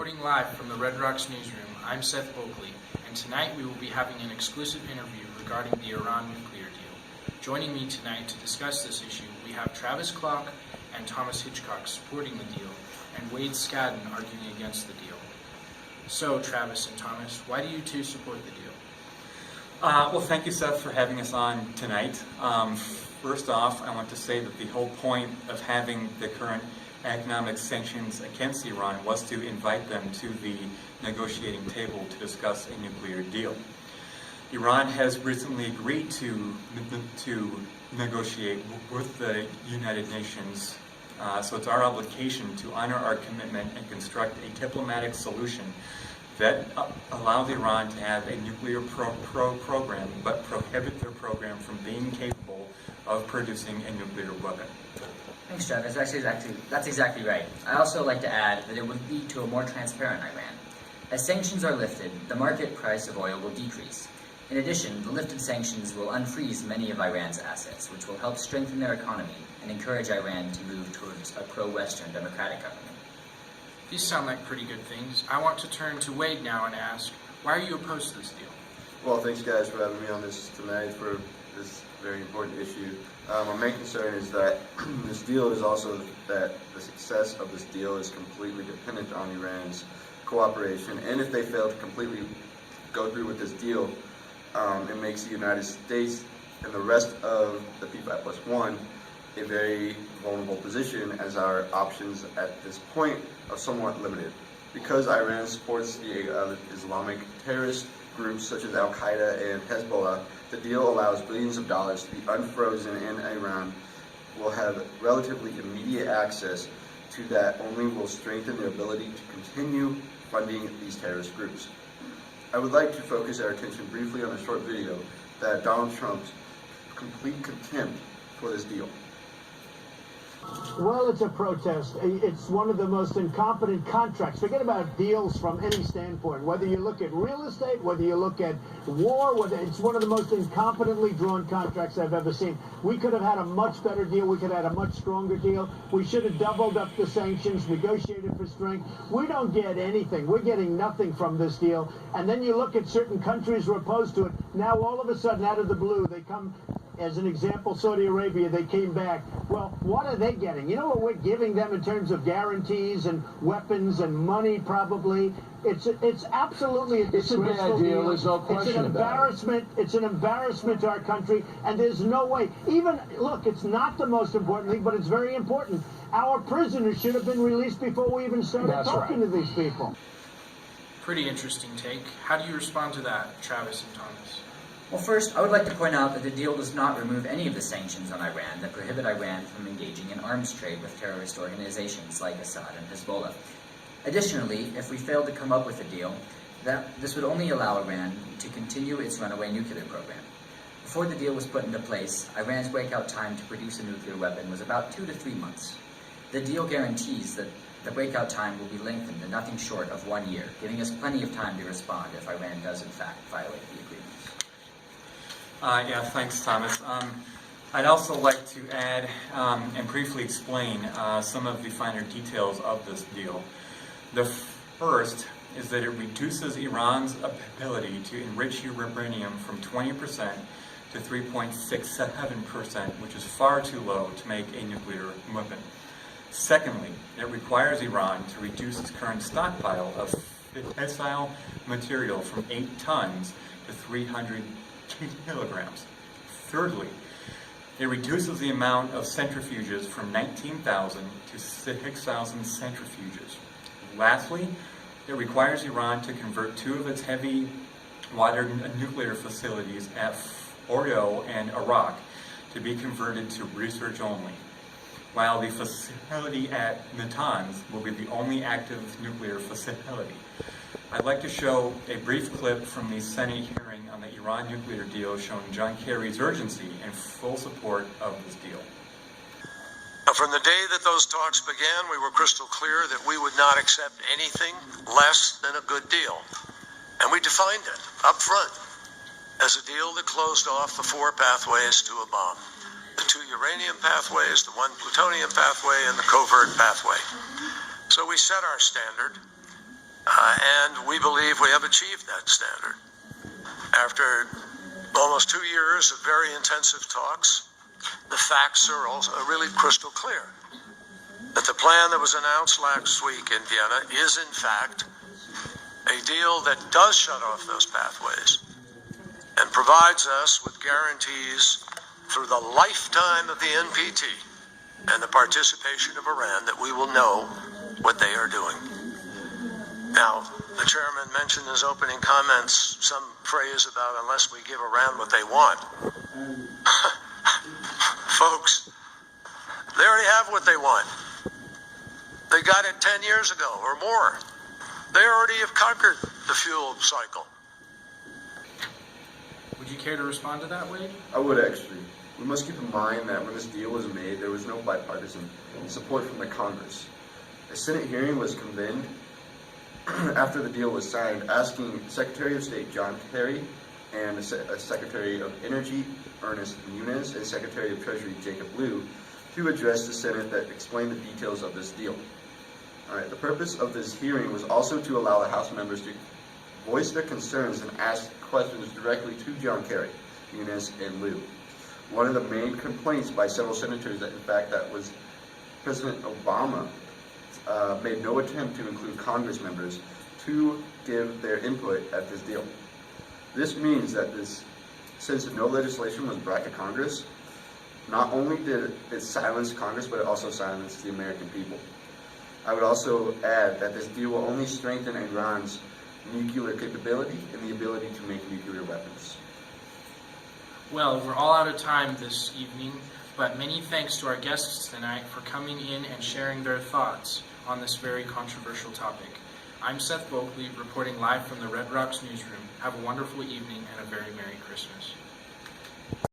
Reporting live from the Red Rocks newsroom, I'm Seth Oakley, and tonight we will be having an exclusive interview regarding the Iran nuclear deal. Joining me tonight to discuss this issue, we have Travis Klock and Thomas Hitchcock supporting the deal, and Wade Scadden arguing against the deal. So, Travis and Thomas, why do you two support the deal? Well, thank you, Seth, for having us on tonight. First off, I want to say that the whole point of having the current economic sanctions against Iran was to invite them to the negotiating table to discuss a nuclear deal. Iran has recently agreed to negotiate with the United Nations, so it's our obligation to honor our commitment and construct a diplomatic solution that allows Iran to have a nuclear program, but prohibit their program from being capable of producing a nuclear weapon. Thanks, Travis. That's exactly right. I also like to add that it would lead to a more transparent Iran. As sanctions are lifted, the market price of oil will decrease. In addition, the lifted sanctions will unfreeze many of Iran's assets, which will help strengthen their economy and encourage Iran to move towards a pro-Western democratic government. These sound like pretty good things. I want to turn to Wade now and ask, why are you opposed to this deal? Well, thanks guys for having me on this tonight for this very important issue. My main concern is that this deal is also that the success of this deal is completely dependent on Iran's cooperation, and if they fail to completely go through with this deal, it makes the United States and the rest of the P5+1 a very vulnerable position, as our options at this point are somewhat limited. Because Iran supports the Islamic terrorist groups such as Al-Qaeda and Hezbollah, the deal allows billions of dollars to be unfrozen, and Iran will have relatively immediate access to that only will strengthen their ability to continue funding these terrorist groups. I would like to focus our attention briefly on a short video that Donald Trump's complete contempt for this deal. Well, it's a protest. It's one of the most incompetent contracts. Forget about deals from any standpoint. Whether you look at real estate, whether you look at war, it's one of the most incompetently drawn contracts I've ever seen. We could have had a much better deal. We could have had a much stronger deal. We should have doubled up the sanctions, negotiated for strength. We don't get anything. We're getting nothing from this deal. And then you look at certain countries who are opposed to it. Now, all of a sudden, out of the blue, they come. As an example, Saudi Arabia, they came back. Well, what are they getting? You know what we're giving them in terms of guarantees and weapons and money, probably? It's absolutely a disgraceful It's a bad deal. There's no question. It's an embarrassment. It's an embarrassment to our country, and there's no way. Even, look, it's not the most important thing, but it's very important. Our prisoners should have been released before we even started talking to these people. Pretty interesting take. How do you respond to that, Travis and Thomas? Well, first, I would like to point out that the deal does not remove any of the sanctions on Iran that prohibit Iran from engaging in arms trade with terrorist organizations like Assad and Hezbollah. Additionally, if we fail to come up with a deal, this would only allow Iran to continue its runaway nuclear program. Before the deal was put into place, Iran's breakout time to produce a nuclear weapon was about 2 to 3 months. The deal guarantees that the breakout time will be lengthened to nothing short of 1 year, giving us plenty of time to respond if Iran does in fact violate the agreement. Yeah, thanks, Thomas. I'd also like to add and briefly explain some of the finer details of this deal. The first is that it reduces Iran's ability to enrich uranium from 20% to 3.67%, which is far too low to make a nuclear weapon. Secondly, it requires Iran to reduce its current stockpile of fissile material from 8 tons to 300 kilograms. Thirdly, it reduces the amount of centrifuges from 19,000 to 6,000 centrifuges. Lastly, it requires Iran to convert 2 of its heavy water nuclear facilities at Fordo and Iraq to be converted to research only, while the facility at Natanz will be the only active nuclear facility. I'd like to show a brief clip from the Senate hearing on the Iran nuclear deal showing John Kerry's urgency and full support of this deal. Now, from the day that those talks began, we were crystal clear that we would not accept anything less than a good deal. And we defined it up front as a deal that closed off the 4 pathways to a bomb. The 2 uranium pathways, the 1 plutonium pathway, and the covert pathway. So we set our standard. and we believe we have achieved that standard. After almost 2 years of very intensive talks, the facts are also really crystal clear that the plan that was announced last week in Vienna is in fact a deal that does shut off those pathways and provides us with guarantees through the lifetime of the NPT and the participation of Iran that we will know what they are doing. Now, the chairman mentioned in his opening comments some phrase about unless we give Iran what they want. Folks, they already have what they want. They got it 10 years ago or more. They already have conquered the fuel cycle. Would you care to respond to that, Wade? I would actually. We must keep in mind that when this deal was made, there was no bipartisan support from the Congress. A Senate hearing was convened after the deal was signed, asking Secretary of State John Kerry and Secretary of Energy Ernest Moniz and Secretary of Treasury Jacob Lew to address the Senate that explained the details of this deal. All right, the purpose of this hearing was also to allow the House members to voice their concerns and ask questions directly to John Kerry, Moniz, and Lew. One of the main complaints by several senators that, in fact, that was President Obama made no attempt to include Congress members to give their input at this deal. This means that since no legislation was brought to Congress, not only did it silence Congress, but it also silenced the American people. I would also add that this deal will only strengthen Iran's nuclear capability and the ability to make nuclear weapons. Well, we're all out of time this evening, but many thanks to our guests tonight for coming in and sharing their thoughts on this very controversial topic. I'm Seth Boakley, reporting live from the Red Rocks newsroom. Have a wonderful evening and a very Merry Christmas.